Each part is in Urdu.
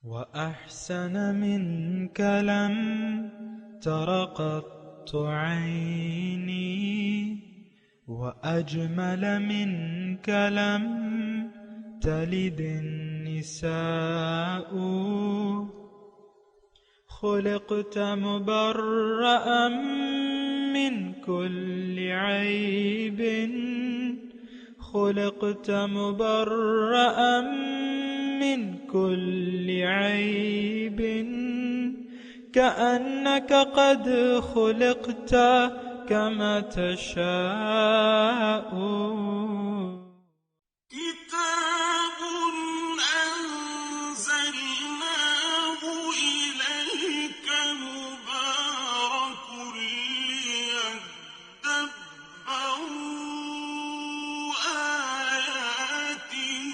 وأحسن منك لم تر قط عيني وأجمل منك لم تلد النساء خلقت مبرأ من كل عيب خلقت مبرأ من كل عيب كأنك قد خلقت كما تشاء كتاب أنزلناه إليك مبارك ليدبروا آياته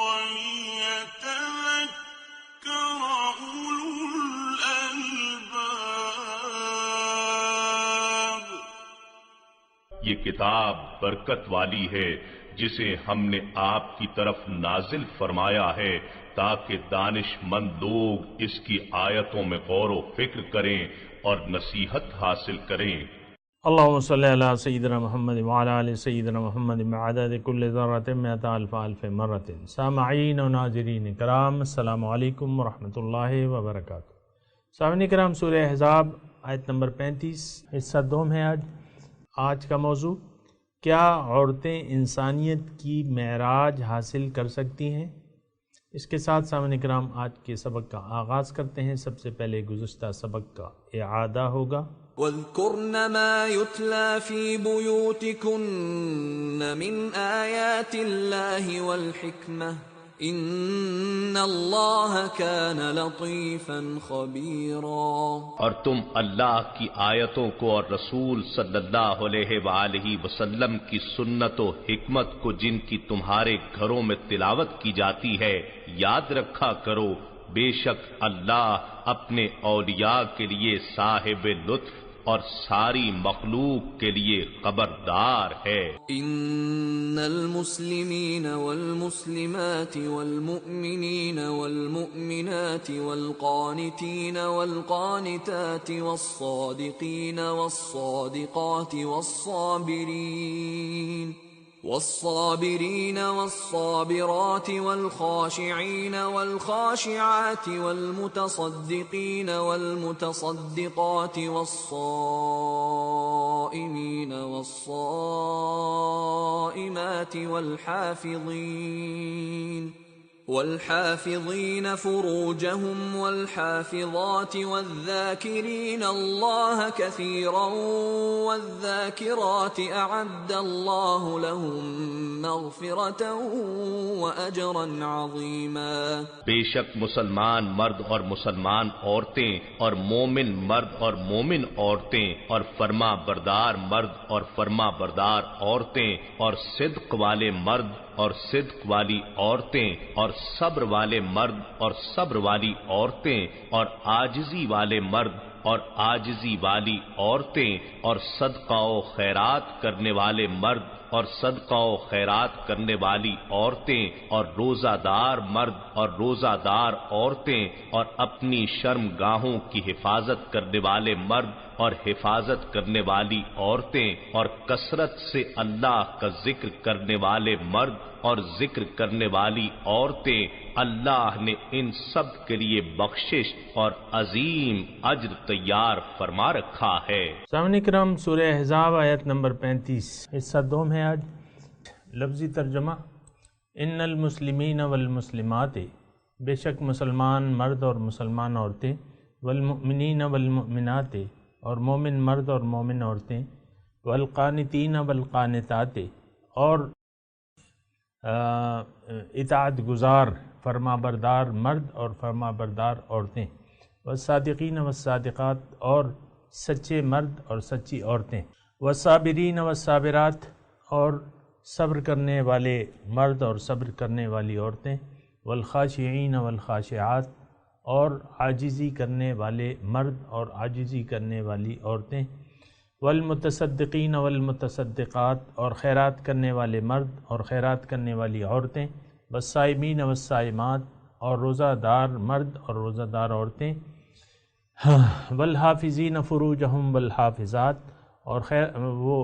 وليتذكر أولو الألباب. یہ کتاب برکت والی ہے جسے ہم نے آپ کی طرف نازل فرمایا ہے تاکہ دانش مند لوگ اس کی آیتوں میں غور و فکر کریں اور نصیحت حاصل کریں. اللہم صلی علی سیدنا محمد وعلی آل سیدنا محمد بعدد کل ذرۃ مئۃ الف الف مرۃ. سامعین و ناظرین کرام، السلام علیکم ورحمۃ اللہ وبرکاتہ. سامعین کرام، سورہ احزاب آیت نمبر 35 حصہ دوم ہے. آج کا موضوع، کیا عورتیں انسانیت کی معراج حاصل کر سکتی ہیں؟ اس کے ساتھ سامعین کرام آج کے سبق کا آغاز کرتے ہیں. سب سے پہلے گزشتہ سبق کا اعادہ ہوگا. وَاذْكُرْنَ مَا يُتْلَى فِي بُيُوتِكُنَّ مِنْ آيَاتِ اللَّهِ وَالْحِكْمَةِ إِنَّ اللَّهَ كَانَ لَطِيفًا خَبِيرًا. اور تم اللہ کی آیتوں کو اور رسول صلی اللہ علیہ وآلہ وسلم کی سنت و حکمت کو جن کی تمہارے گھروں میں تلاوت کی جاتی ہے یاد رکھا کرو. بے شک اللہ اپنے اولیاء کے لیے صاحب لطف اور ساری مخلوق کے لیے خبردار ہے. ان المسلمین والمسلمات والمؤمنین والمؤمنات والقانتین والقانتات والصادقین والصادقات والصابرين والصابرات والخاشعين والخاشعات والمتصدقين والمتصدقات والصائمين والصائمات والحافظين فروجهم والحافظات والذاكرين الله كثيرا والذاكرات أعد الله لهم مغفرة وأجرا عظيما. بے شک مسلمان مرد اور مسلمان عورتیں اور مومن مرد اور مومن عورتیں اور فرما بردار مرد اور فرما بردار عورتیں اور صدق والے مرد اور صدق والی عورتیں اور صبر والے مرد اور صبر والی عورتیں اور عاجزی والے مرد اور عاجزی والی عورتیں اور صدقہ و خیرات کرنے والے مرد اور صدقہ و خیرات کرنے والی عورتیں اور روزہ دار مرد اور روزہ دار عورتیں اور اپنی شرم گاہوں کی حفاظت کرنے والے مرد اور حفاظت کرنے والی عورتیں اور کثرت سے اللہ کا ذکر کرنے والے مرد اور ذکر کرنے والی عورتیں. اللہ نے ان سب کے لیے بخشش اور عظیم اجر تیار فرما رکھا ہے. سامعین کرام، سورہ احزاب آیت نمبر 35 حصہ دوم ہے. آج لفظی ترجمہ، ان المسلمین والمسلمات، بے شک مسلمان مرد اور مسلمان عورتیں، والمؤمنین والمؤمنات، اور مومن مرد اور مومن عورتیں، والقانتین والقانتات، اور اطاعت گزار فرما بردار مرد اور فرما بردار عورتیں، والصادقین والصادقات، اور سچے مرد اور سچی عورتیں، والصابرین والصابرات، اور صبر کرنے والے مرد اور صبر کرنے والی عورتیں، والخاشعین والخاشعات، اور عاجزی کرنے والے مرد اور عاجزی کرنے والی عورتیں، والمتصدقین والمتصدقات، اور خیرات کرنے والے مرد اور خیرات کرنے والی عورتیں، والصائمین والصائمات، اور روزہ دار مرد اور روزہ دار عورتیں، والحافظین فروجہم والحافظات، اور خیر وہ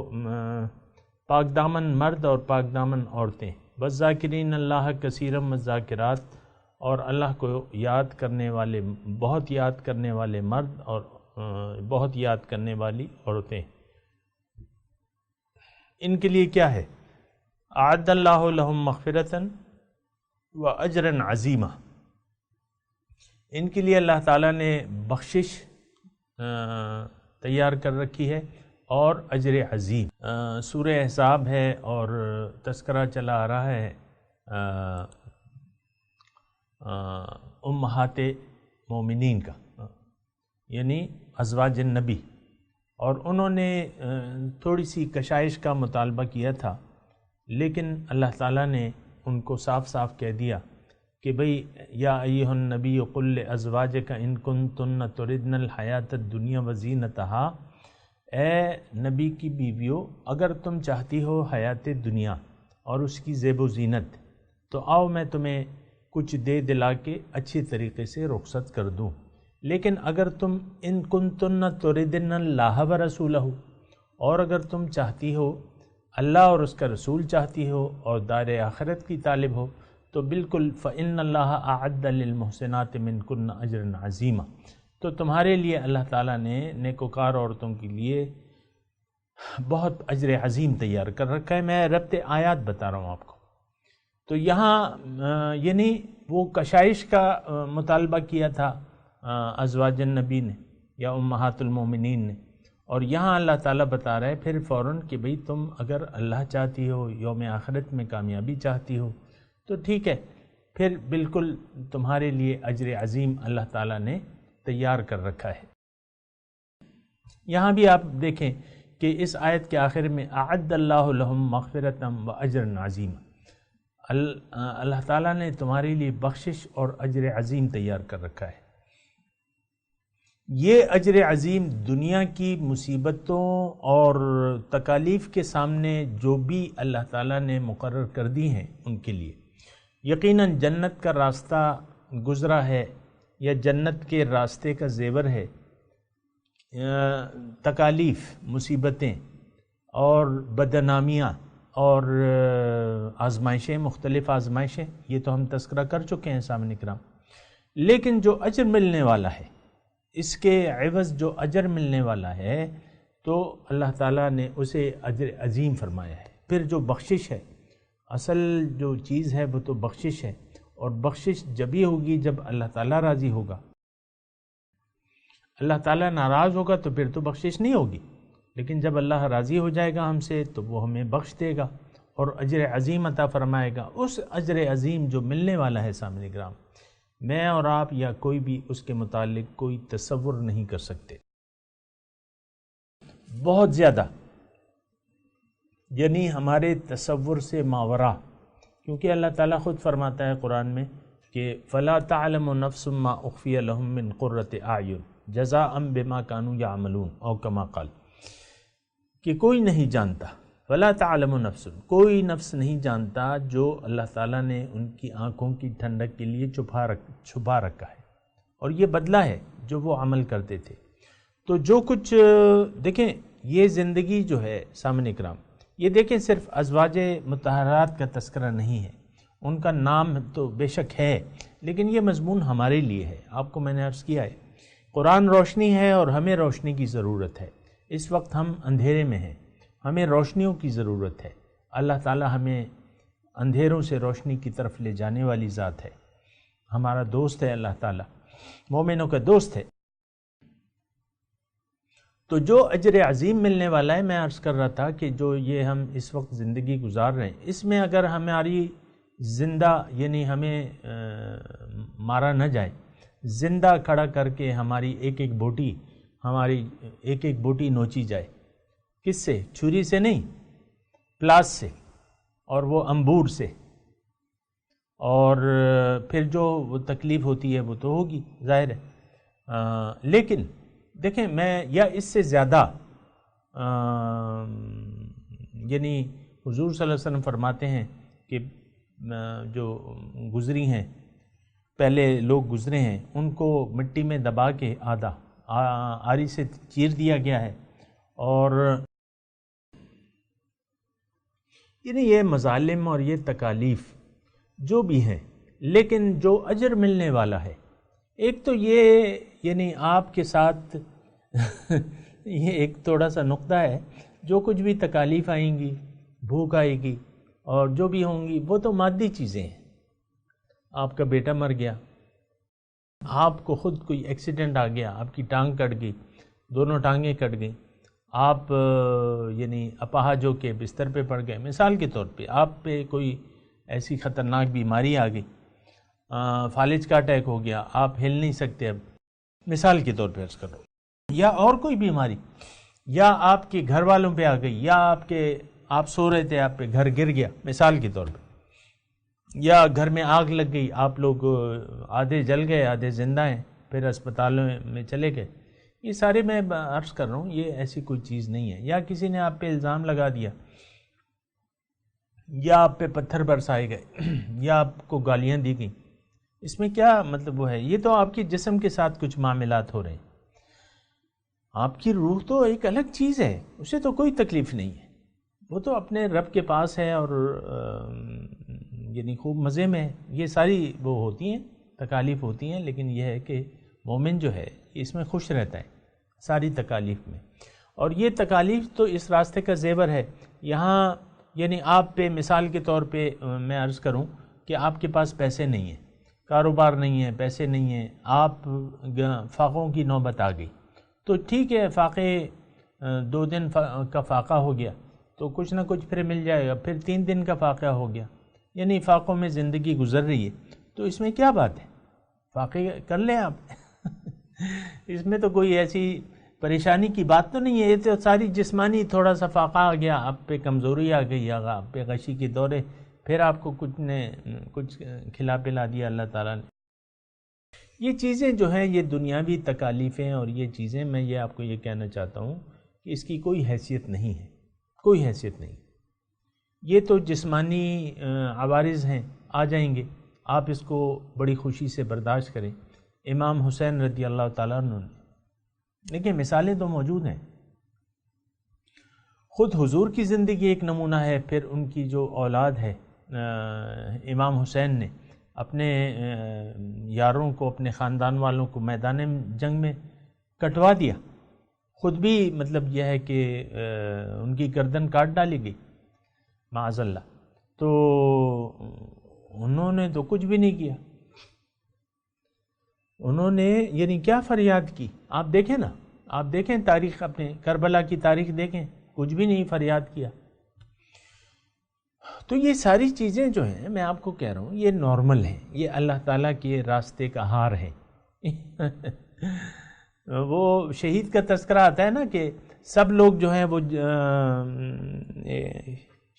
پاک دامن مرد اور پاک دامن عورتیں، والذاکرین اللہ کثیرا والذاکرات، اور اللہ کو یاد کرنے والے، بہت یاد کرنے والے مرد اور بہت یاد کرنے والی عورتیں۔ ان کے لیے کیا ہے؟ اعد اللہ لہم مغفرۃ و اجرا عظیما، ان کے لیے اللہ تعالیٰ نے بخشش تیار کر رکھی ہے اور اجر عظیم۔ سورہ احزاب ہے اور تذکرہ چلا آ رہا ہے امہات مومنین کا، یعنی ازواج النبی، اور انہوں نے تھوڑی سی کشائش کا مطالبہ کیا تھا، لیکن اللہ تعالیٰ نے ان کو صاف صاف کہہ دیا کہ بھئی یا ایھا النبی قل لازواجک ان کنتن تردن الحیات الدنیا وزینتہا، اے نبی کی بیویوں اگر تم چاہتی ہو حیات دنیا اور اس کی زیب و زینت، تو آؤ میں تمہیں کچھ دے دلا کے اچھی طریقے سے رخصت کر دوں، لیکن اگر تم ان کنتن تردن اللہ ورسولہ، اور اگر تم چاہتی ہو اللہ اور اس کا رسول چاہتی ہو اور دار آخرت کی طالب ہو، تو بالکل فإن اللہ اعد للمحسنات منکن اجرا عظیما، تو تمہارے لیے اللہ تعالیٰ نے نیکوکار عورتوں کے لیے بہت اجر عظیم تیار کر رکھا ہے۔ میں ربط آیات بتا رہا ہوں آپ کو۔ تو یہاں یعنی وہ کشائش کا مطالبہ کیا تھا ازواج النبی نے یا امہات المومنین نے، اور یہاں اللہ تعالیٰ بتا رہا ہے پھر فوراً کہ بھئی تم اگر اللہ چاہتی ہو، یوم آخرت میں کامیابی چاہتی ہو، تو ٹھیک ہے، پھر بالکل تمہارے لیے اجر عظیم اللہ تعالیٰ نے تیار کر رکھا ہے۔ یہاں بھی آپ دیکھیں کہ اس آیت کے آخر میں اعد اللہ لہم مغفرۃ و اجر عظیم، اللہ تعالیٰ نے تمہارے لیے بخشش اور اجر عظیم تیار کر رکھا ہے۔ یہ اجر عظیم دنیا کی مصیبتوں اور تکالیف کے سامنے جو بھی اللہ تعالیٰ نے مقرر کر دی ہیں ان کے لیے، یقیناً جنت کا راستہ گزرا ہے یا جنت کے راستے کا زیور ہے تکالیف، مصیبتیں اور بدنامیاں اور آزمائشیں، مختلف آزمائشیں، یہ تو ہم تذکرہ کر چکے ہیں سامعین کرام، لیکن جو اجر ملنے والا ہے، اس کے عوض جو اجر ملنے والا ہے، تو اللہ تعالیٰ نے اسے اجر عظیم فرمایا ہے۔ پھر جو بخشش ہے، اصل جو چیز ہے وہ تو بخشش ہے، اور بخشش جبھی ہوگی جب اللہ تعالیٰ راضی ہوگا۔ اللہ تعالیٰ ناراض ہوگا تو پھر تو بخشش نہیں ہوگی، لیکن جب اللہ راضی ہو جائے گا ہم سے تو وہ ہمیں بخش دے گا اور اجر عظیم عطا فرمائے گا۔ اس اجر عظیم جو ملنے والا ہے سامعین کرام، میں اور آپ یا کوئی بھی اس کے متعلق کوئی تصور نہیں کر سکتے، بہت زیادہ، یعنی ہمارے تصور سے ماورا، کیونکہ اللہ تعالیٰ خود فرماتا ہے قرآن میں کہ فَلَا تَعْلَمُ نَفْسٌ مَّا أُخْفِيَ لَهُم مِّن قُرَّةِ أَعْيُنٍ جَزَاءً بِمَا كَانُوا يَعْمَلُونَ، او کما قال، کہ کوئی نہیں جانتا، فَلَا تَعْلَمُ نَفْسٌ، کوئی نفس نہیں جانتا جو اللہ تعالیٰ نے ان کی آنکھوں کی ٹھنڈک کے لیے چھپا رکھا ہے، اور یہ بدلہ ہے جو وہ عمل کرتے تھے۔ تو جو کچھ دیکھیں، یہ زندگی جو ہے سامعین کرام، یہ دیکھیں صرف ازواج مطہرات کا تذکرہ نہیں ہے، ان کا نام تو بے شک ہے، لیکن یہ مضمون ہمارے لیے ہے۔ آپ کو میں نے عرض کیا ہے قرآن روشنی ہے اور ہمیں روشنی کی ضرورت ہے۔ اس وقت ہم اندھیرے میں ہیں، ہمیں روشنیوں کی ضرورت ہے۔ اللہ تعالی ہمیں اندھیروں سے روشنی کی طرف لے جانے والی ذات ہے، ہمارا دوست ہے اللہ تعالی، مومنوں کا دوست ہے۔ تو جو اجر عظیم ملنے والا ہے، میں عرض کر رہا تھا کہ جو یہ ہم اس وقت زندگی گزار رہے ہیں، اس میں اگر ہماری زندہ، یعنی ہمیں مارا نہ جائے، زندہ کھڑا کر کے ہماری ایک ایک بوٹی نوچی جائے، کس سے؟ چھری سے نہیں، پلاس سے، اور وہ انبور سے، اور پھر جو وہ تکلیف ہوتی ہے وہ تو ہوگی، ظاہر ہے۔ لیکن دیکھیں، میں یا اس سے زیادہ یعنی حضور صلی اللہ علیہ وسلم فرماتے ہیں کہ جو گزری ہیں پہلے لوگ گزرے ہیں ان کو مٹی میں دبا کے آدھا آری سے چیر دیا گیا ہے، اور یعنی یہ مظالم اور یہ تکالیف جو بھی ہیں، لیکن جو اجر ملنے والا ہے، ایک تو یہ یعنی آپ کے ساتھ یہ ایک تھوڑا سا نقطہ ہے، جو کچھ بھی تکالیف آئیں گی، بھوک آئے گی اور جو بھی ہوں گی وہ تو مادی چیزیں ہیں۔ آپ کا بیٹا مر گیا، آپ کو خود کوئی ایکسیڈنٹ آ گیا، آپ کی ٹانگ کٹ گئی، دونوں ٹانگیں کٹ گئیں، آپ یعنی اپاہج ہو کے بستر پہ پڑ گئے، مثال کے طور پہ آپ پہ کوئی ایسی خطرناک بیماری آ گئی، فالج کا اٹیک ہو گیا، آپ ہل نہیں سکتے اب، مثال کے طور پہ عرض کرو، یا اور کوئی بیماری، یا آپ کے گھر والوں پہ آ گئی، یا آپ سو رہے تھے، آپ پہ گھر گر گیا مثال کے طور پہ، یا گھر میں آگ لگ گئی، آپ لوگ آدھے جل گئے آدھے زندہ ہیں، پھر اسپتالوں میں چلے گئے، یہ سارے میں عرض کر رہا ہوں یہ ایسی کوئی چیز نہیں ہے۔ یا کسی نے آپ پہ الزام لگا دیا، یا آپ پہ پتھر برسائے گئے، یا آپ کو گالیاں دی گئیں، اس میں کیا مطلب وہ ہے؟ یہ تو آپ کے جسم کے ساتھ کچھ معاملات ہو رہے ہیں، آپ کی روح تو ایک الگ چیز ہے، اسے تو کوئی تکلیف نہیں ہے، وہ تو اپنے رب کے پاس ہے اور یعنی خوب مزے میں ہے۔ یہ ساری وہ ہوتی ہیں تکالیف ہوتی ہیں، لیکن یہ ہے کہ مومن جو ہے اس میں خوش رہتا ہے ساری تکالیف میں، اور یہ تکالیف تو اس راستے کا زیور ہے۔ یہاں یعنی آپ پہ مثال کے طور پہ میں عرض کروں کہ آپ کے پاس پیسے نہیں ہیں، کاروبار نہیں ہے، پیسے نہیں ہیں، آپ فاقوں کی نوبت آ گئی، تو ٹھیک ہے فاقے 2 دن کا فاقہ ہو گیا تو کچھ نہ کچھ پھر مل جائے گا، پھر 3 دن کا فاقہ ہو گیا، یعنی فاقوں میں زندگی گزر رہی ہے، تو اس میں کیا بات ہے؟ فاقے کر لیں آپ اس میں تو کوئی ایسی پریشانی کی بات تو نہیں ہے، یہ تو ساری جسمانی تھوڑا سا فاقہ آ گیا، آپ پہ کمزوری آ گئی، آپ پہ غشی کے دورے، پھر آپ کو کچھ کھلا پلا دیا اللہ تعالیٰ نے۔ یہ چیزیں جو ہیں یہ دنیاوی تکالیفیں اور یہ چیزیں، میں یہ آپ کو یہ کہنا چاہتا ہوں کہ اس کی کوئی حیثیت نہیں ہے، کوئی حیثیت نہیں، یہ تو جسمانی عوارض ہیں، آ جائیں گے، آپ اس کو بڑی خوشی سے برداشت کریں۔ امام حسین رضی اللہ تعالیٰ عنہ نے، لیکن مثالیں تو موجود ہیں، خود حضور کی زندگی ایک نمونہ ہے، پھر ان کی جو اولاد ہے امام حسین نے اپنے یاروں کو، اپنے خاندان والوں کو میدان جنگ میں کٹوا دیا، خود بھی مطلب یہ ہے کہ ان کی گردن کاٹ ڈالی گئی معاذ اللہ، تو انہوں نے تو کچھ بھی نہیں کیا، انہوں نے یعنی کیا فریاد کی؟ آپ دیکھیں نا، آپ دیکھیں تاریخ، اپنے کربلا کی تاریخ دیکھیں، کچھ بھی نہیں فریاد کیا۔ تو یہ ساری چیزیں جو ہیں میں آپ کو کہہ رہا ہوں یہ نارمل ہیں، یہ اللہ تعالیٰ کے راستے کا ہار ہے۔ وہ شہید کا تذکرہ آتا ہے نا کہ سب لوگ جو ہیں وہ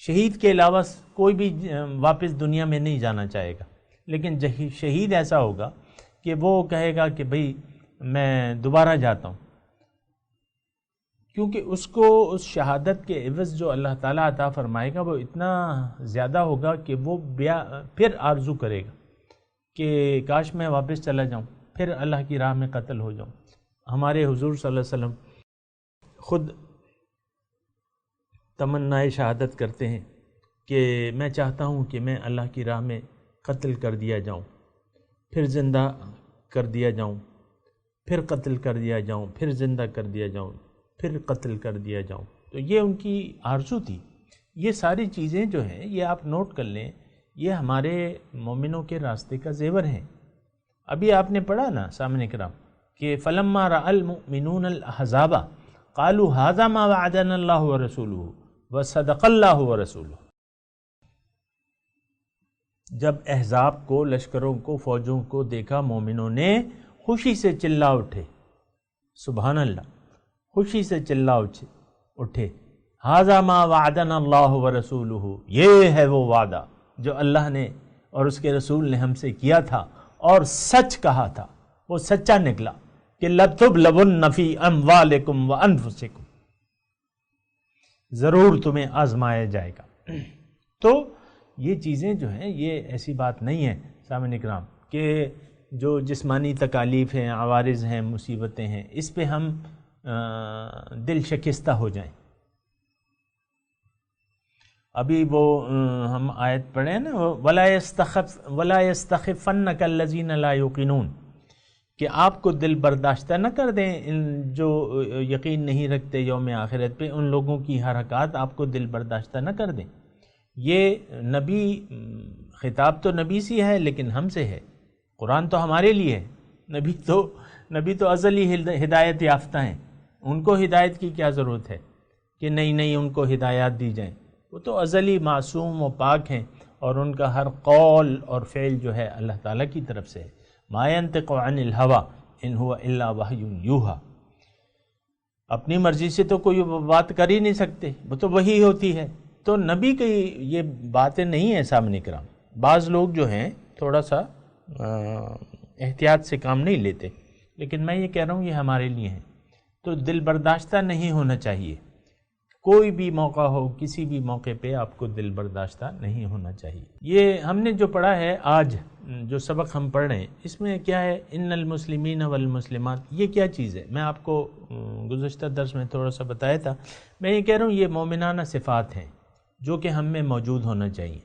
شہید کے علاوہ کوئی بھی واپس دنیا میں نہیں جانا چاہے گا، لیکن شہید ایسا ہوگا کہ وہ کہے گا کہ بھئی میں دوبارہ جاتا ہوں، کیونکہ اس کو اس شہادت کے عوض جو اللہ تعالیٰ عطا فرمائے گا وہ اتنا زیادہ ہوگا کہ وہ پھر آرزو کرے گا کہ کاش میں واپس چلا جاؤں، پھر اللہ کی راہ میں قتل ہو جاؤں۔ ہمارے حضور صلی اللہ علیہ وسلم خود تمنائے شہادت کرتے ہیں کہ میں چاہتا ہوں کہ میں اللہ کی راہ میں قتل کر دیا جاؤں، پھر زندہ کر دیا جاؤں، پھر قتل کر دیا جاؤں، پھر زندہ کر دیا جاؤں، پھر قتل کر دیا جاؤں۔ تو یہ ان کی آرزو تھی۔ یہ ساری چیزیں جو ہیں یہ آپ نوٹ کر لیں، یہ ہمارے مومنوں کے راستے کا زیور ہیں۔ ابھی آپ نے پڑھا نا سامنے کرام کہ فلما رأى المؤمنون الأحزاب قالوا هذا ما وعدنا الله ورسوله وصدق الله ورسوله۔ جب احزاب کو، لشکروں کو، فوجوں کو دیکھا، مومنوں نے خوشی سے چلا اٹھے، سبحان اللہ، خوشی سے چلا اٹھے، ھذا ما وعدنا اللہ ورسولہ، یہ ہے وہ وعدہ جو اللہ نے اور اس کے رسول نے ہم سے کیا تھا اور سچ کہا تھا، وہ سچا نکلا کہ لَتُبْلَوُنَّ فِي أَمْوَالِكُمْ وَأَنفُسِكُمْ، ضرور تمہیں آزمایا جائے گا۔ تو یہ چیزیں جو ہیں یہ ایسی بات نہیں ہے سامعین کرام کہ جو جسمانی تکالیف ہیں، عوارض ہیں، مصیبتیں ہیں، اس پہ ہم دل شکستہ ہو جائیں۔ ابھی وہ ہم آیت پڑھیں نا، وَلَا يَسْتَخِفَنَّكَ الَّذِينَ لَا يُوقِنُونَ، کہ آپ کو دل برداشتہ نہ کر دیں ان جو یقین نہیں رکھتے یوم آخرت پہ، ان لوگوں کی حرکات آپ کو دل برداشتہ نہ کر دیں۔ یہ نبی، خطاب تو نبی سے ہے لیکن ہم سے ہے، قرآن تو ہمارے لیے ہے، نبی تو ازلی ہدایت یافتہ ہیں، ان کو ہدایت کی کیا ضرورت ہے کہ نئی ان کو ہدایات دی جائیں، وہ تو ازلی معصوم و پاک ہیں، اور ان کا ہر قول اور فعل جو ہے اللہ تعالیٰ کی طرف سے ہے۔ ما ينطق عن الهوى ان هو الا وحی یوحی، اپنی مرضی سے تو کوئی بات کر ہی نہیں سکتے، وہ تو وحی ہوتی ہے۔ تو نبی کی یہ باتیں نہیں ہیں سامنے کرام۔ بعض لوگ جو ہیں تھوڑا سا احتیاط سے کام نہیں لیتے، لیکن میں یہ کہہ رہا ہوں یہ ہمارے لیے ہیں۔ تو دل برداشتہ نہیں ہونا چاہیے، کوئی بھی موقع ہو، کسی بھی موقع پہ آپ کو دل برداشتہ نہیں ہونا چاہیے۔ یہ ہم نے جو پڑھا ہے آج، جو سبق ہم پڑھ رہے ہیں، اس میں کیا ہے؟ ان المسلمین والمسلمات، یہ کیا چیز ہے؟ میں آپ کو گزشتہ درس میں تھوڑا سا بتایا تھا۔ میں یہ کہہ رہا ہوں یہ مومنانہ صفات ہیں جو کہ ہم میں موجود ہونا چاہیے۔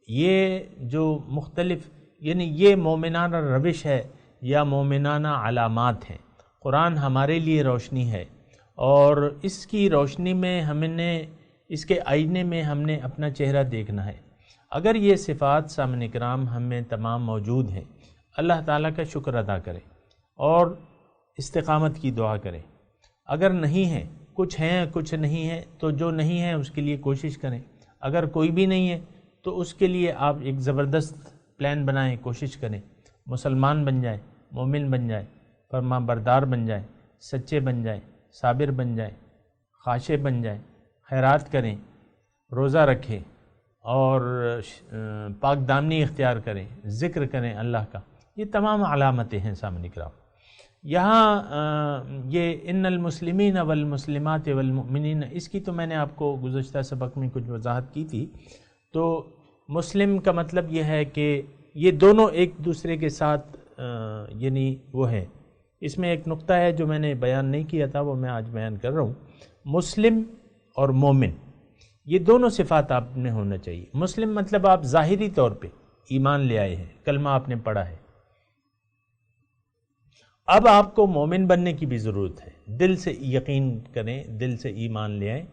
یہ جو مختلف، یعنی یہ مومنانہ روش ہے یا مومنانہ علامات ہیں۔ قرآن ہمارے لیے روشنی ہے، اور اس کی روشنی میں ہم نے، اس کے آئینے میں ہم نے اپنا چہرہ دیکھنا ہے۔ اگر یہ صفات سامنے کرام ہم میں تمام موجود ہیں، اللہ تعالیٰ کا شکر ادا کریں اور استقامت کی دعا کریں۔ اگر نہیں ہے، کچھ ہیں کچھ نہیں ہے، تو جو نہیں ہے اس کے لیے کوشش کریں۔ اگر کوئی بھی نہیں ہے تو اس کے لیے آپ ایک زبردست پلان بنائیں، کوشش کریں، مسلمان بن جائیں، مومن بن جائیں، فرما بردار بن جائیں، سچے بن جائیں، صابر بن جائیں، خاشع بن جائیں، خیرات کریں، روزہ رکھیں اور پاک دامنی اختیار کریں، ذکر کریں اللہ کا۔ یہ تمام علامتیں ہیں سامنے کرام۔ یہاں یہ ان المسلمین والمسلمات والمؤمنین، اس کی تو میں نے آپ کو گزشتہ سبق میں کچھ وضاحت کی تھی۔ تو مسلم کا مطلب یہ ہے کہ یہ دونوں ایک دوسرے کے ساتھ یعنی وہ ہے۔ اس میں ایک نقطہ ہے جو میں نے بیان نہیں کیا تھا، وہ میں آج بیان کر رہا ہوں۔ مسلم اور مومن، یہ دونوں صفات آپ میں ہونا چاہیے۔ مسلم مطلب آپ ظاہری طور پہ ایمان لے آئے ہیں، کلمہ آپ نے پڑھا ہے۔ اب آپ کو مومن بننے کی بھی ضرورت ہے، دل سے یقین کریں، دل سے ایمان لے آئیں۔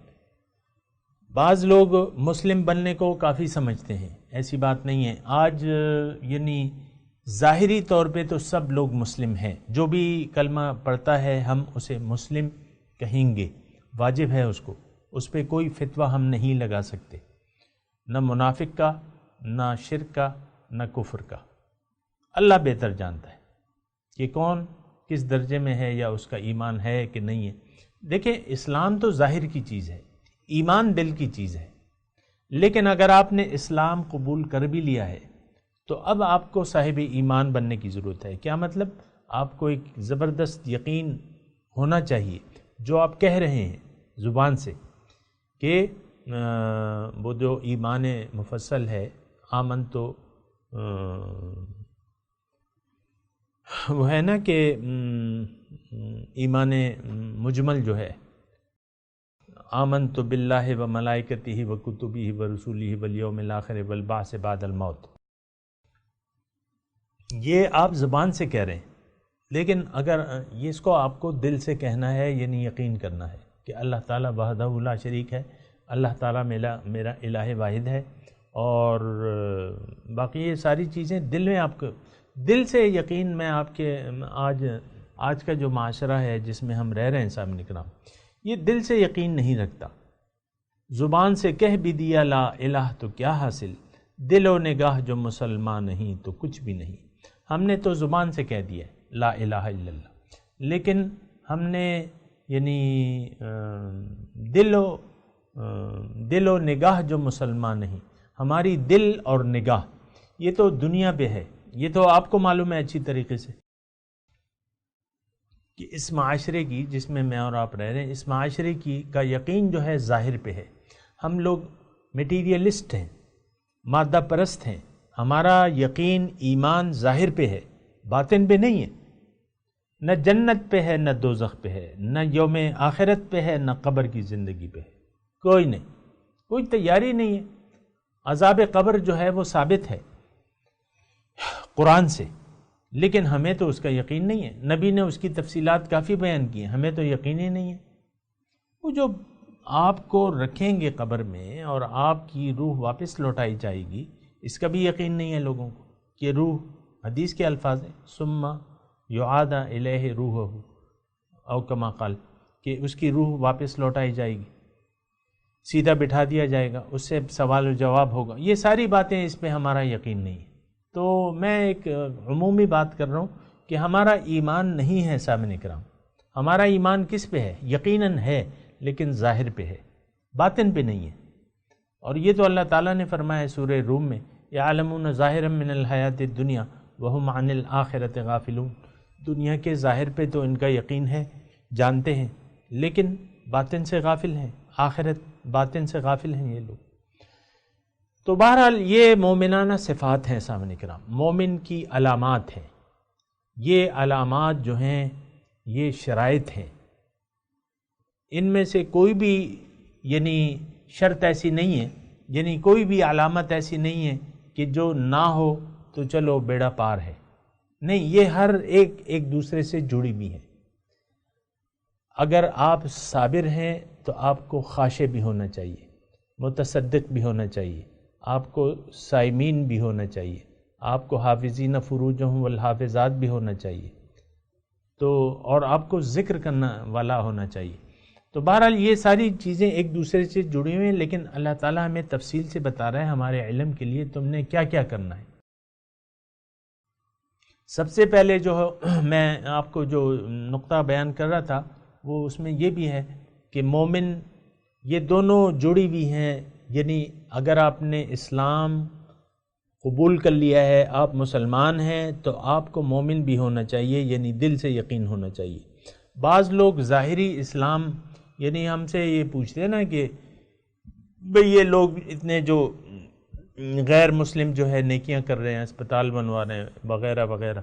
بعض لوگ مسلم بننے کو کافی سمجھتے ہیں، ایسی بات نہیں ہے۔ آج یعنی ظاہری طور پہ تو سب لوگ مسلم ہیں، جو بھی کلمہ پڑھتا ہے ہم اسے مسلم کہیں گے، واجب ہے اس کو، اس پہ کوئی فتویٰ ہم نہیں لگا سکتے، نہ منافق کا، نہ شرک کا، نہ کفر کا۔ اللہ بہتر جانتا ہے کہ کون کس درجے میں ہے یا اس کا ایمان ہے کہ نہیں ہے۔ دیکھیں، اسلام تو ظاہر کی چیز ہے، ایمان دل کی چیز ہے۔ لیکن اگر آپ نے اسلام قبول کر بھی لیا ہے تو اب آپ کو صاحب ایمان بننے کی ضرورت ہے۔ کیا مطلب؟ آپ کو ایک زبردست یقین ہونا چاہیے جو آپ کہہ رہے ہیں زبان سے، کہ وہ جو ایمان مفصل ہے، آمن تو وہ ہے نا کہ ایمان مجمل جو ہے، آمنت باللہ و ملائکتہ و کتبہ و رسولہ والیوم الآخر والبعث بعد الموت، یہ آپ زبان سے کہہ رہے ہیں، لیکن اگر یہ اس کو آپ کو دل سے کہنا ہے، یعنی یقین کرنا ہے کہ اللہ تعالیٰ وحدہ لا شریک ہے، اللہ تعالیٰ میرا الہ واحد ہے، اور باقی یہ ساری چیزیں دل میں آپ کو دل سے یقین میں آپ کے آج کا جو معاشرہ ہے جس میں ہم رہ رہے ہیں سامنے کرام، یہ دل سے یقین نہیں رکھتا۔ زبان سے کہہ بھی دیا لا الہ تو کیا حاصل، دل و نگاہ جو مسلمان نہیں تو کچھ بھی نہیں۔ ہم نے تو زبان سے کہہ دیا لا الہ الا اللہ، لیکن ہم نے یعنی دل و نگاہ جو مسلمان نہیں، ہماری دل اور نگاہ یہ تو دنیا پہ ہے، یہ تو آپ کو معلوم ہے اچھی طریقے سے کہ اس معاشرے کی جس میں میں اور آپ رہ رہے ہیں، اس معاشرے کا یقین جو ہے ظاہر پہ ہے۔ ہم لوگ میٹیریلسٹ ہیں، مادہ پرست ہیں، ہمارا یقین ایمان ظاہر پہ ہے، باطن پہ نہیں ہے. نہ جنت پہ ہے، نہ دوزخ پہ ہے، نہ یوم آخرت پہ ہے، نہ قبر کی زندگی پہ ہے. کوئی نہیں، کوئی تیاری نہیں ہے. عذاب قبر جو ہے وہ ثابت ہے قرآن سے، لیکن ہمیں تو اس کا یقین نہیں ہے. نبی نے اس کی تفصیلات کافی بیان کی ہیں، ہمیں تو یقین ہی نہیں ہے. وہ جو آپ کو رکھیں گے قبر میں اور آپ کی روح واپس لوٹائی جائے گی، اس کا بھی یقین نہیں ہے لوگوں کو کہ روح، حدیث کے الفاظ ہیں ثم یعاد الیہ روحہ او کما قال، کہ اس کی روح واپس لوٹائی جائے گی، سیدھا بٹھا دیا جائے گا، اس سے سوال و جواب ہوگا. یہ ساری باتیں، اس پہ ہمارا یقین نہیں ہے. تو میں ایک عمومی بات کر رہا ہوں کہ ہمارا ایمان نہیں ہے سامعین کرام. ہمارا ایمان کس پہ ہے؟ یقیناً ہے، لیکن ظاہر پہ ہے، باطن پہ نہیں ہے. اور یہ تو اللہ تعالیٰ نے فرمایا ہے سورہ روم میں، یعلمون ظاہرا من الحیات الدنیا وہم عن الآخرۃ غافلون. دنیا کے ظاہر پہ تو ان کا یقین ہے، جانتے ہیں، لیکن باطن سے غافل ہیں، آخرت باطن سے غافل ہیں یہ لوگ. تو بہرحال یہ مومنانہ صفات ہیں سامعین کرام، مومن کی علامات ہیں. یہ علامات جو ہیں یہ شرائط ہیں. ان میں سے کوئی بھی یعنی شرط ایسی نہیں ہے، یعنی کوئی بھی علامت ایسی نہیں ہے کہ جو نہ ہو تو چلو بیڑا پار ہے. نہیں، یہ ہر ایک دوسرے سے جڑی بھی ہے. اگر آپ صابر ہیں تو آپ کو خاشع بھی ہونا چاہیے، متصدق بھی ہونا چاہیے، آپ کو صائمین بھی ہونا چاہیے، آپ کو حافظین فروجہم والحافظات بھی ہونا چاہیے، تو اور آپ کو ذکر کرنا والا ہونا چاہیے. تو بہرحال یہ ساری چیزیں ایک دوسرے سے جڑی ہوئی ہیں، لیکن اللہ تعالیٰ ہمیں تفصیل سے بتا رہا ہے ہمارے علم کے لیے تم نے کیا کیا کرنا ہے. سب سے پہلے جو میں آپ کو جو نقطہ بیان کر رہا تھا وہ اس میں یہ بھی ہے کہ مومن یہ دونوں جڑی ہوئی ہیں. یعنی اگر آپ نے اسلام قبول کر لیا ہے، آپ مسلمان ہیں، تو آپ کو مومن بھی ہونا چاہیے، یعنی دل سے یقین ہونا چاہیے. بعض لوگ ظاہری اسلام، یعنی ہم سے یہ پوچھتے ہیں نا کہ بھئی یہ لوگ اتنے جو غیر مسلم جو ہے نیکیاں کر رہے ہیں، اسپتال بنوا رہے ہیں وغیرہ وغیرہ،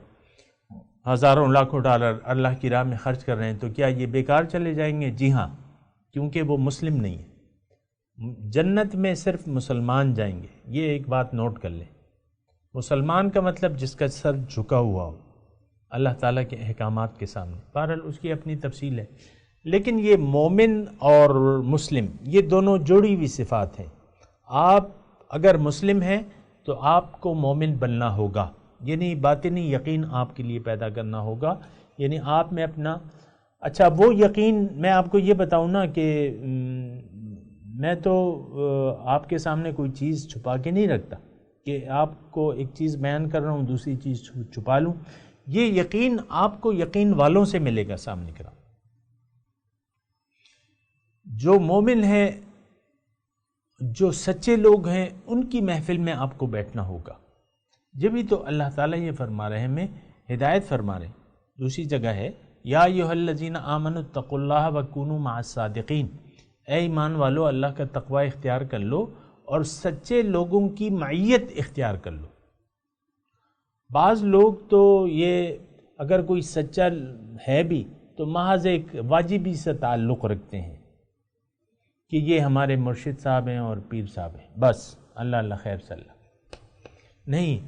ہزاروں لاکھوں ڈالر اللہ کی راہ میں خرچ کر رہے ہیں، تو کیا یہ بیکار چلے جائیں گے؟ جی ہاں، کیونکہ وہ مسلم نہیں ہے. جنت میں صرف مسلمان جائیں گے، یہ ایک بات نوٹ کر لیں. مسلمان کا مطلب جس کا سر جھکا ہوا ہو اللہ تعالیٰ کے احکامات کے سامنے. بہرحال اس کی اپنی تفصیل ہے، لیکن یہ مومن اور مسلم یہ دونوں جڑی ہوئی صفات ہیں. آپ اگر مسلم ہیں تو آپ کو مومن بننا ہوگا، یعنی باطنی یقین آپ کے لیے پیدا کرنا ہوگا. یعنی آپ میں اپنا اچھا وہ یقین، میں آپ کو یہ بتاؤں نا کہ میں تو آپ کے سامنے کوئی چیز چھپا کے نہیں رکھتا کہ آپ کو ایک چیز بیان کر رہا ہوں دوسری چیز چھپا لوں. یہ یقین آپ کو یقین والوں سے ملے گا سامنے کرا. جو مومن ہیں، جو سچے لوگ ہیں، ان کی محفل میں آپ کو بیٹھنا ہوگا. جبھی تو اللہ تعالیٰ یہ فرما رہے ہیں، ہمیں ہدایت فرما رہے ہیں. دوسری جگہ ہے یا ایھا الذین آمنوا اتقوا اللہ وکونوا مع الصادقین، اے ایمان والو اللہ کا تقوی اختیار کر لو اور سچے لوگوں کی معیت اختیار کر لو. بعض لوگ تو یہ اگر کوئی سچا ہے بھی تو محض ایک واجبی سے تعلق رکھتے ہیں کہ یہ ہمارے مرشد صاحب ہیں اور پیر صاحب ہیں، بس اللہ اللہ خیر صلی اللہ. نہیں،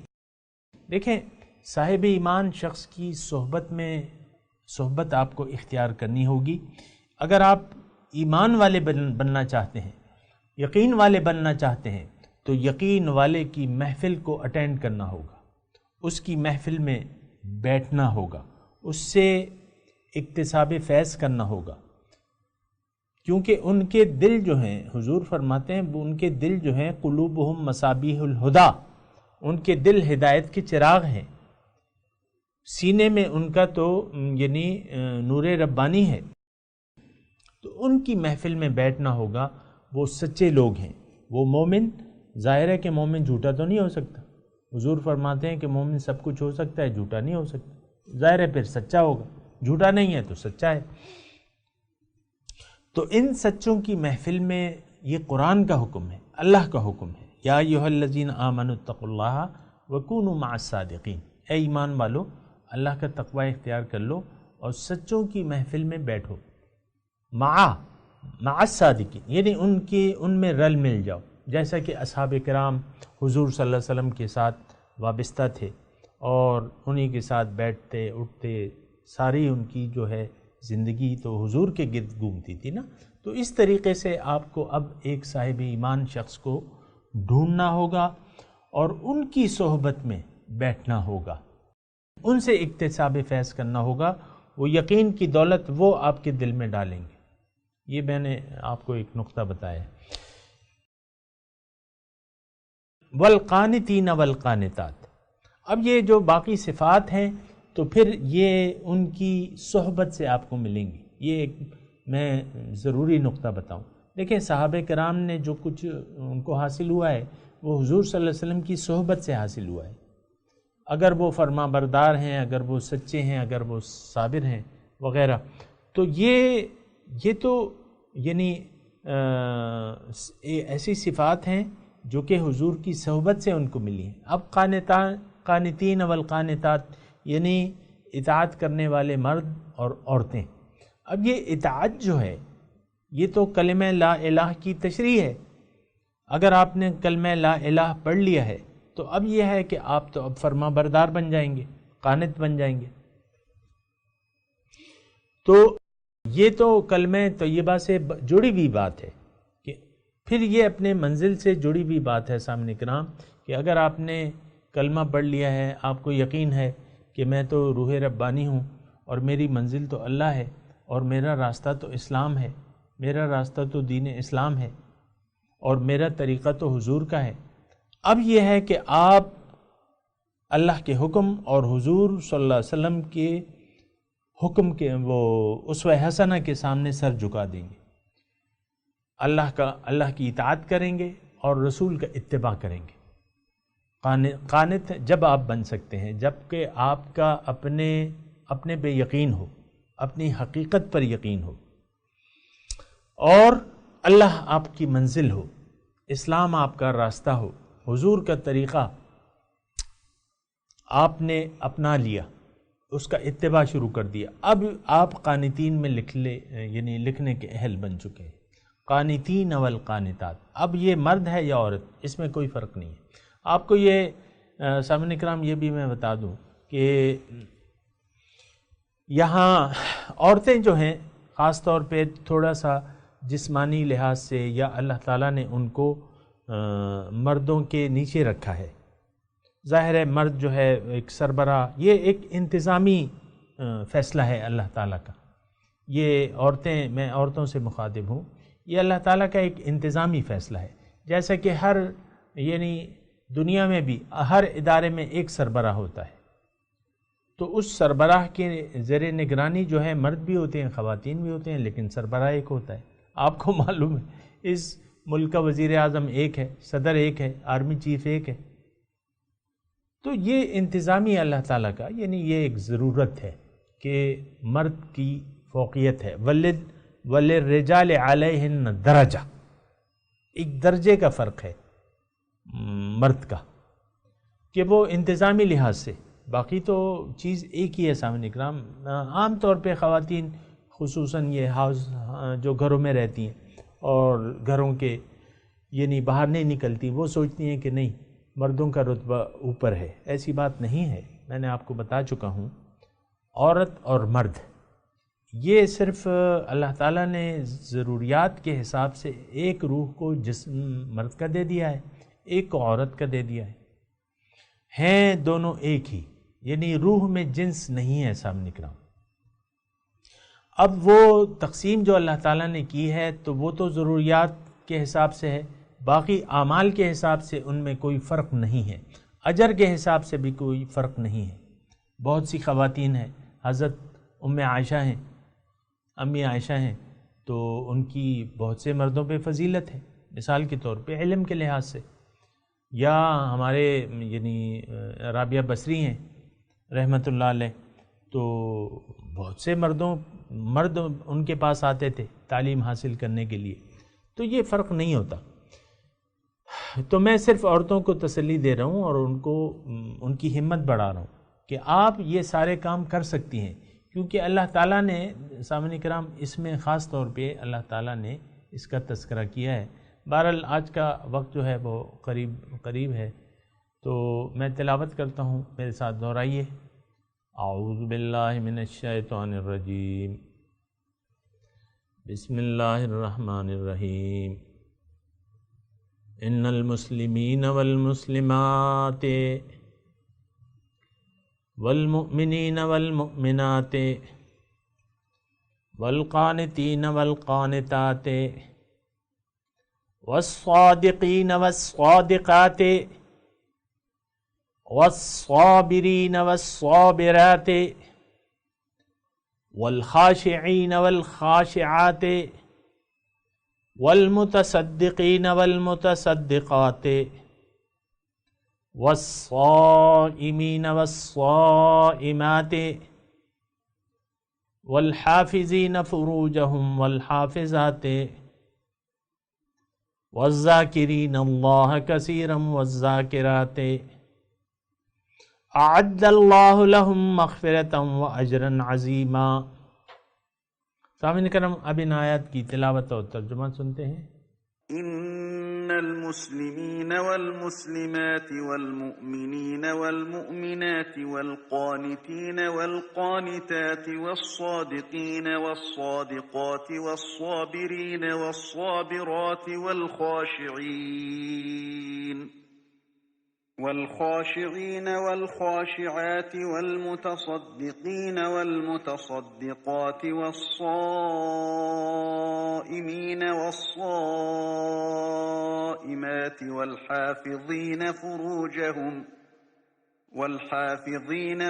دیکھیں صاحب ایمان شخص کی صحبت آپ کو اختیار کرنی ہوگی. اگر آپ ایمان والے بننا چاہتے ہیں، یقین والے بننا چاہتے ہیں، تو یقین والے کی محفل کو اٹینڈ کرنا ہوگا، اس کی محفل میں بیٹھنا ہوگا، اس سے اکتساب فیض کرنا ہوگا. کیونکہ ان کے دل جو ہیں، حضور فرماتے ہیں ان کے دل جو ہیں قلوبہم مصابیح الہدا، ان کے دل ہدایت کے چراغ ہیں. سینے میں ان کا تو یعنی نور ربانی ہے. تو ان کی محفل میں بیٹھنا ہوگا. وہ سچے لوگ ہیں، وہ مومن. ظاہر ہے کہ مومن جھوٹا تو نہیں ہو سکتا. حضور فرماتے ہیں کہ مومن سب کچھ ہو سکتا ہے، جھوٹا نہیں ہو سکتا. ظاہر ہے پھر سچا ہوگا، جھوٹا نہیں ہے تو سچا ہے. تو ان سچوں کی محفل میں یہ قرآن کا حکم ہے، اللہ کا حکم ہے. یا ایھا الذین آمنوا اتقوا اللہ وَكُونُوا مَعَ الصَّادِقِينَ، اے ایمان والو اللہ کا تقوی اختیار کر لو اور سچوں کی محفل میں بیٹھو. مع الصادقین یعنی ان میں رل مل جاؤ، جیسا کہ اصحاب کرام حضور صلی اللہ علیہ وسلم کے ساتھ وابستہ تھے اور انہی کے ساتھ بیٹھتے اٹھتے، ساری ان کی جو ہے زندگی تو حضور کے گرد گھومتی تھی نا. تو اس طریقے سے آپ کو اب ایک صاحب ایمان شخص کو ڈھونڈنا ہوگا اور ان کی صحبت میں بیٹھنا ہوگا، ان سے اکتساب فیض کرنا ہوگا. وہ یقین کی دولت وہ آپ کے دل میں ڈالیں گے. یہ میں نے آپ کو ایک نقطہ بتایا. والقانتین والقانتات، اب یہ جو باقی صفات ہیں تو پھر یہ ان کی صحبت سے آپ کو ملیں گی. یہ ایک میں ضروری نقطہ بتاؤں. دیکھیں صحابہ کرام نے جو کچھ ان کو حاصل ہوا ہے وہ حضور صلی اللہ علیہ وسلم کی صحبت سے حاصل ہوا ہے. اگر وہ فرما بردار ہیں، اگر وہ سچے ہیں، اگر وہ صابر ہیں وغیرہ، تو یہ تو یعنی ایسی صفات ہیں جو کہ حضور کی صحبت سے ان کو ملی ہیں. اب قانتین والقانتات یعنی اطاعت کرنے والے مرد اور عورتیں. اب یہ اطاعت جو ہے یہ تو کلمہ لا الہ کی تشریح ہے. اگر آپ نے کلمہ لا الہ پڑھ لیا ہے تو اب یہ ہے کہ آپ تو اب فرما بردار بن جائیں گے، قانت بن جائیں گے. تو یہ تو کلمہ طیبہ سے جڑی ہوئی بات ہے کہ پھر یہ اپنے منزل سے جڑی ہوئی بات ہے. سامنے کرام کہ اگر آپ نے کلمہ پڑھ لیا ہے، آپ کو یقین ہے کہ میں تو روح ربانی ہوں اور میری منزل تو اللہ ہے اور میرا راستہ تو اسلام ہے، میرا راستہ تو دین اسلام ہے اور میرا طریقہ تو حضور کا ہے. اب یہ ہے کہ آپ اللہ کے حکم اور حضور صلی اللہ علیہ وسلم کے حکم کے وہ اسوہ حسنہ کے سامنے سر جھکا دیں گے. اللہ کی اطاعت کریں گے اور رسول کا اتباع کریں گے. قانت جب آپ بن سکتے ہیں جب کہ آپ کا اپنے پہ یقین ہو، اپنی حقیقت پر یقین ہو اور اللہ آپ کی منزل ہو، اسلام آپ کا راستہ ہو، حضور کا طریقہ آپ نے اپنا لیا، اس کا اتباع شروع کر دیا. اب آپ قانتین میں یعنی لکھنے کے اہل بن چکے ہیں. قانتین والقانتات. اب یہ مرد ہے یا عورت، اس میں کوئی فرق نہیں ہے. آپ کو یہ سامعین کرام یہ بھی میں بتا دوں کہ یہاں عورتیں جو ہیں خاص طور پہ تھوڑا سا جسمانی لحاظ سے یا اللہ تعالیٰ نے ان کو مردوں کے نیچے رکھا ہے. ظاہر ہے مرد جو ہے ایک سربراہ، یہ ایک انتظامی فیصلہ ہے اللہ تعالیٰ کا. یہ عورتیں، میں عورتوں سے مخاطب ہوں، یہ اللہ تعالیٰ کا ایک انتظامی فیصلہ ہے. جیسا کہ یعنی دنیا میں بھی ہر ادارے میں ایک سربراہ ہوتا ہے، تو اس سربراہ کے زیر نگرانی جو ہے مرد بھی ہوتے ہیں، خواتین بھی ہوتے ہیں، لیکن سربراہ ایک ہوتا ہے. آپ کو معلوم ہے اس ملک کا وزیر اعظم ایک ہے، صدر ایک ہے، آرمی چیف ایک ہے. تو یہ انتظامی اللہ تعالیٰ کا، یعنی یہ ایک ضرورت ہے کہ مرد کی فوقیت ہے. وَلِلرِّجَالِ عَلَيْهِنَّ درجہ، ایک درجے کا فرق ہے مرد کا کہ وہ انتظامی لحاظ سے، باقی تو چیز ایک ہی ہے. سامنے اکرام عام طور پہ خواتین خصوصاً یہ ہاؤس جو گھروں میں رہتی ہیں اور گھروں کے یعنی باہر نہیں نکلتی، وہ سوچتی ہیں کہ نہیں مردوں کا رتبہ اوپر ہے. ایسی بات نہیں ہے. میں نے آپ کو بتا چکا ہوں عورت اور مرد یہ صرف اللہ تعالیٰ نے ضروریات کے حساب سے ایک روح کو جسم مرد کا دے دیا ہے، ایک کو عورت کا دے دیا ہے. ہیں دونوں ایک ہی، یعنی روح میں جنس نہیں ہے. سامنے کرام اب وہ تقسیم جو اللہ تعالیٰ نے کی ہے تو وہ تو ضروریات کے حساب سے ہے، باقی اعمال کے حساب سے ان میں کوئی فرق نہیں ہے، اجر کے حساب سے بھی کوئی فرق نہیں ہے. بہت سی خواتین ہیں، حضرت ام عائشہ ہیں، امی عائشہ ہیں، تو ان کی بہت سے مردوں پہ فضیلت ہے. مثال کے طور پہ علم کے لحاظ سے، یا ہمارے یعنی رابعہ بصری ہیں رحمۃ اللہ علیہ، تو بہت سے مرد ان کے پاس آتے تھے تعلیم حاصل کرنے کے لیے. تو یہ فرق نہیں ہوتا. تو میں صرف عورتوں کو تسلی دے رہا ہوں اور ان کی ہمت بڑھا رہا ہوں کہ آپ یہ سارے کام کر سکتی ہیں، کیونکہ اللہ تعالیٰ نے سامعین کرام اس میں خاص طور پہ اللہ تعالیٰ نے اس کا تذکرہ کیا ہے۔ بہرحال آج کا وقت جو ہے وہ قریب ہے، تو میں تلاوت کرتا ہوں، میرے ساتھ دہرائیے۔ اعوذ باللہ من الشیطان الرجیم، بسم اللہ الرحمن الرحیم۔ ان المسلمین والمسلمات والمؤمنین والمؤمنات والقانتین والقانتات والصادقین والصادقات والصابرین والصابرات والخاشعین والخاشعات والمتصدقین والمتصدقات والصائمین والصائمات والحافظین فروجہم والحافظات والذاکرین اللہ کثیرا والذاکرات اعد اللہ لہم مغفرتا واجرا عظیما۔ سامعین کرام، اب ان آیات کی تلاوت اور ترجمہ سنتے ہیں۔ إن المسلمين والمسلمات والمؤمنين والمؤمنات والقانتين والقانتات والصادقين والصادقات والصابرين والصابرات والخاشعين والخاشعات والمتصدقين والمتصدقات والصائمين والصائمات والحافظين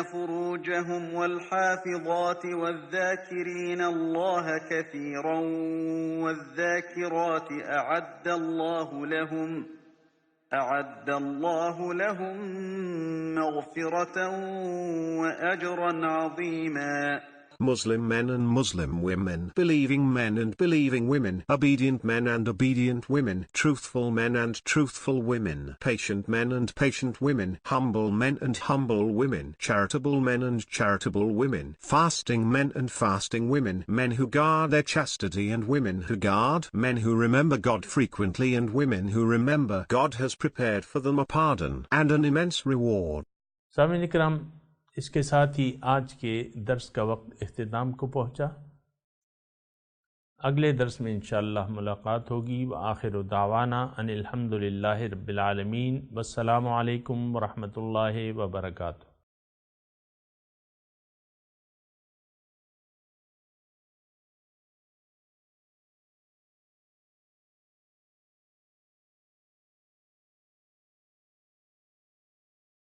فروجهم والحافظات والذاكرين الله كثيرا والذاكرات أعد الله لهم مغفرة وأجرا عظيما۔ Muslim men and Muslim women, believing men and believing women, obedient men and obedient women, truthful men and truthful women, patient men and patient women, humble men and humble women, charitable men and charitable women, fasting men and fasting women, men who guard their chastity and women who guard, men who remember God frequently and women who remember God has prepared for them a pardon and an immense reward. سامعین کرام، اس کے ساتھ ہی آج کے درس کا وقت اختتام کو پہنچا۔ اگلے درس میں انشاءاللہ ملاقات ہوگی۔ وآخر دعوانا ان الحمدللہ رب العالمین، والسلام علیکم ورحمۃ اللہ وبرکاتہ۔